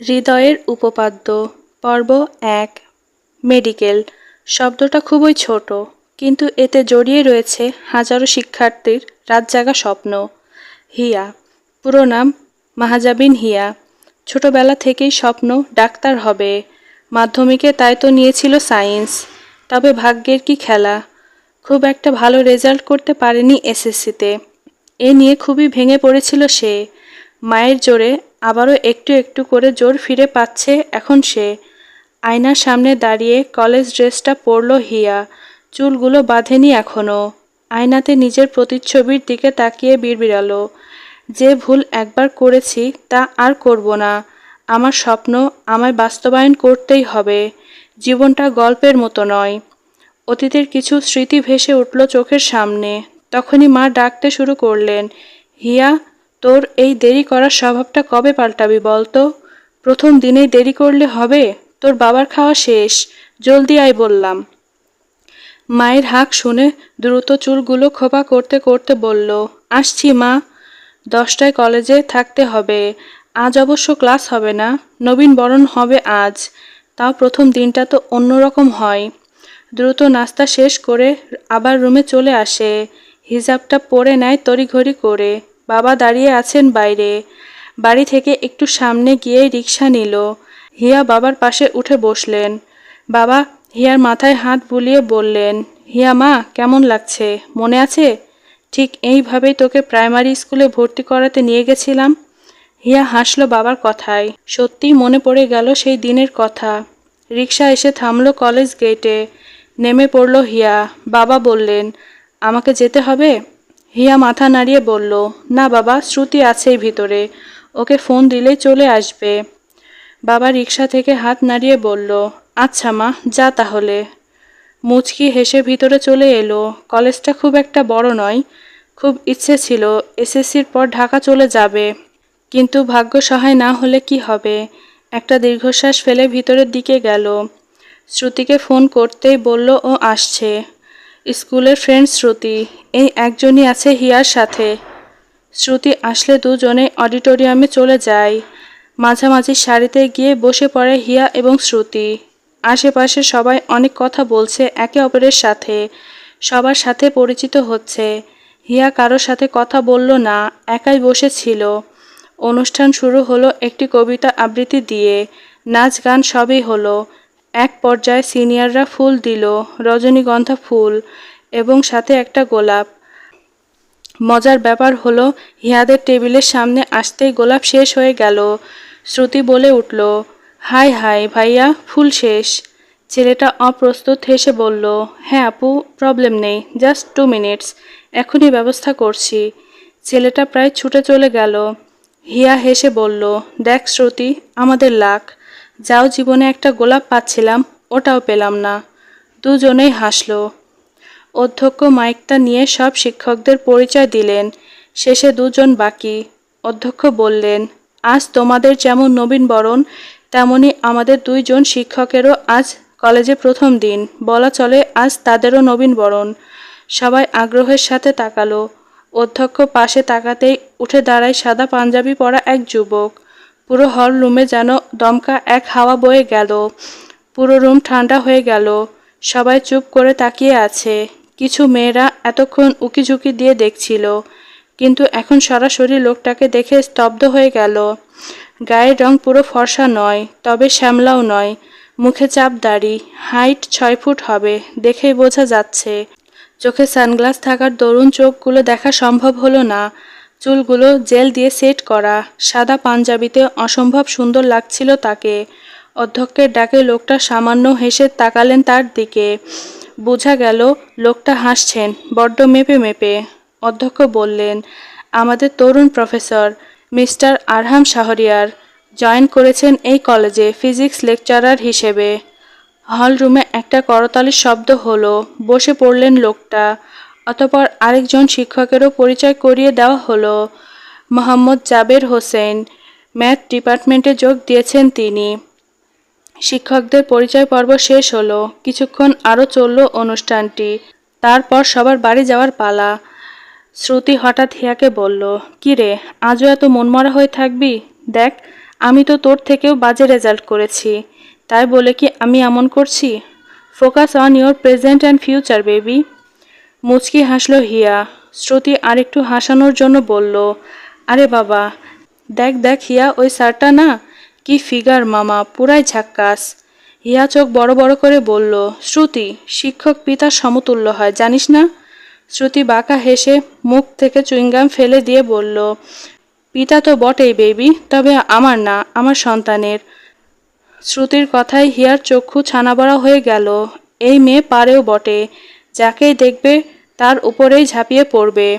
হৃদয়ের উপপাদ্য পর্ব ১ মেডিকেল শব্দটা খুবই ছোট, কিন্তু এতে জড়িয়ে রয়েছে হাজারো শিক্ষার্থীর রাতজাগা স্বপ্ন। হিয়া, পুরো নাম মাহাজাবিন হিয়া। ছোটবেলা থেকেই স্বপ্ন ডাক্তার হবে। মাধ্যমিকে তাই তো নিয়েছিল সায়েন্স। তবে ভাগ্যের কি খেলা, খুব একটা ভালো রেজাল্ট করতে পারেনি এসএসসিতে। এ নিয়ে খুবই ভেঙে পড়েছিল সে। মায়ের জোরে আবারও একটু একটু করে জোর ফিরে পাচ্ছে এখন সে। আয়নার সামনে দাঁড়িয়ে কলেজ ড্রেসটা পরল হিয়া, চুলগুলো বাঁধেনি এখনো। আয়নাতে নিজের প্রতিচ্ছবির দিকে তাকিয়ে বিড়বিড়ালো, যে ভুল একবার করেছি তা আর করব না। আমার স্বপ্ন আমায় বাস্তবায়ন করতেই হবে। জীবনটা গল্পের মতো নয়। অতীতের কিছু স্মৃতি ভেসে উঠল চোখের সামনে। তখনই মা ডাকতে শুরু করলেন, হিয়া, তোর এই দেরি করার স্বভাবটা কবে পাল্টাবি বলতো? প্রথম দিনেই দেরি করলে হবে? তোর বাবার খাওয়া শেষ, জলদি আয় বললাম। মায়ের হাঁক শুনে দ্রুত চুলগুলো খোপা করতে করতে বলল, আসছি মা। 10টায় কলেজে থাকতে হবে। আজ অবশ্য ক্লাস হবে না, নবীনবরণ হবে আজ। তাও প্রথম দিনটা তো অন্যরকম হয়। দ্রুত নাস্তা শেষ করে আবার রুমে চলে আসে। হিজাবটা পরে নেয় তড়িঘড়ি করে। বাবা দাঁড়িয়ে আছেন বাইরে। বাড়ি থেকে একটু সামনে গিয়েই রিকশা নিল। হিয়া বাবার পাশে উঠে বসলেন। বাবা হিয়ার মাথায় হাত বুলিয়ে বললেন, হিয়া মা, কেমন লাগছে মনে আছে? ঠিক এইভাবেই তোকে প্রাইমারি স্কুলে ভর্তি করাতে নিয়ে গেছিলাম। হিয়া হাসল বাবার কথায়। সত্যিই মনে পড়ে গেল সেই দিনের কথা। রিকশা এসে থামলো কলেজ গেটে। নেমে পড়ল হিয়া। বাবা বললেন, আমাকে যেতে হবে? হিয়া মাথা নাড়িয়ে বলল, না বাবা, শ্রুতি আছেই ভিতরে, ওকে ফোন দিলেই চলে আসবে। বাবা রিকশা থেকে হাত নাড়িয়ে বলল, আচ্ছা মা, যা তাহলে। মুচকি হেসে ভিতরে চলে এলো। কলেজটা খুব একটা বড় নয়। খুব ইচ্ছে ছিল এসএসসির পর ঢাকা চলে যাবে, কিন্তু ভাগ্য সহায় না হলে কি হবে। একটা দীর্ঘশ্বাস ফেলে ভিতরের দিকে গেল। শ্রুতিকে ফোন করতেই বলল ও আসছে। স্কুলের ফ্রেন্ড শ্রুতি, এই একজনই আছে হিয়ার সাথে। শ্রুতি আসলে দুজনে অডিটোরিয়ামে চলে যায়। মাঝামাঝি সারিতে গিয়ে বসে পড়ে হিয়া এবং শ্রুতি। আশেপাশে সবাই অনেক কথা বলছে একে অপরের সাথে। সবার সাথে পরিচিত হচ্ছে। হিয়া কারোর সাথে কথা বলল না, একাই বসেছিল। অনুষ্ঠান শুরু হলো একটি কবিতা আবৃত্তি দিয়ে। নাচ গান সবই হলো। এক পর্যায়ে সিনিয়ররা ফুল দিল, রজনীগন্ধা ফুল এবং সাথে একটা গোলাপ। মজার ব্যাপার হলো, হিয়াদের টেবিলের সামনে আসতেই গোলাপ শেষ হয়ে গেল। শ্রুতি বলে উঠল, হাই হাই ভাইয়া, ফুল শেষ। ছেলেটা অপ্রস্তুত হেসে বলল, হ্যাঁ আপু, প্রবলেম নেই, জাস্ট 2 মিনিটস, এখনই ব্যবস্থা করছি। ছেলেটা প্রায় ছুটে চলে গেল। হিয়া হেসে বলল, দেখ শ্রুতি, আমাদের লাক, যাও জীবনে একটা গোলাপ পাচ্ছিলাম, ওটাও পেলাম না। দুজনেই হাসল। অধ্যক্ষ মাইকটা নিয়ে সব শিক্ষকদের পরিচয় দিলেন। শেষে দুজন বাকি। অধ্যক্ষ বললেন, আজ তোমাদের যেমন নবীনবরণ, তেমনি আমাদের 2 জন শিক্ষকেরও আজ কলেজে প্রথম দিন। বলা চলে আজ তাদেরও নবীনবরণ। সবাই আগ্রহের সাথে তাকালো। অধ্যক্ষ পাশে তাকাতেই উঠে দাঁড়ায় সাদা পাঞ্জাবি পরা এক যুবক। পুরো হল রুমে যেন দমকা এক হাওয়া বয়ে গেল। পুরো রুম ঠান্ডা হয়ে গেল। সবাই চুপ করে তাকিয়ে আছে। কিছু মেয়েরা এতক্ষণ উকিঝুঁকি দিয়ে দেখছিল, কিন্তু এখন সরাসরি লোকটাকে দেখে স্তব্ধ হয়ে গেল। গায়ের রং পুরো ফর্সা নয়, তবে শ্যামলাও নয়। মুখে চাপ দাড়ি, হাইট 6 ফুট হবে, দেখেই বোঝা যাচ্ছে। চোখে সানগ্লাস থাকার দরুন চোখগুলো দেখা সম্ভব হলো না। চুলগুলো জেল দিয়ে সেট করা। সাদা পাঞ্জাবিতে অসম্ভব সুন্দর লাগছিল তাকে। অধ্যক্ষের ডাকে লোকটা সামান্য হেসে তাকালেন তার দিকে। বোঝা গেল লোকটা হাসছেন, বড্ড মেপে মেপে। অধ্যক্ষ বললেন, আমাদের তরুণ প্রফেসর মিস্টার আরহাম শাহরিয়ার জয়েন করেছেন এই কলেজে ফিজিক্স লেকচারার হিসেবে। হল রুমে একটা করতালির শব্দ হলো। বসে পড়লেন লোকটা। অতঃপর আরেকজন শিক্ষকেরও পরিচয় করিয়ে দেওয়া হলো। মোহাম্মদ জাবের হোসেন, ম্যাথ ডিপার্টমেন্টে যোগ দিয়েছেন তিনি। শিক্ষকদের পরিচয় পর্ব শেষ হলো। কিছুক্ষণ আরও চলল অনুষ্ঠানটি। তারপর সবার বাড়ি যাওয়ার পালা। শ্রুতি হঠাৎ হিয়াকে বলল, কি রে, আজও এত মনমরা হয়ে থাকবি? দেখ, আমি তো তোর থেকেও বাজে রেজাল্ট করেছি, তাই বলে কি আমি এমন করছি? Focus on your present and future baby. মুচকি হাসলো হিয়া। শ্রুতি আরেকটু হাসানোর জন্য বলল, আরে বাবা, দেখ দেখ হিয়া, ওই স্যারটা না, কি ফিগার মামা, পুরাই ঝাক্কাস। হিয়া চোখ বড় বড় করে বলল, শ্রুতি, শিক্ষক পিতার সমতুল্য হয়, জানিস না? শ্রুতি বাঁকা হেসে মুখ থেকে চুইংগাম ফেলে দিয়ে বলল, পিতা তো বটেই বেবি, তবে আমার না, আমার সন্তানের। শ্রুতির কথায় হিয়ার চক্ষু ছানাবড়া হয়ে গেল। এই মেয়ে পারেও বটে, যাকেই দেখবে তার উপরেই ঝাঁপিয়ে পড়বে।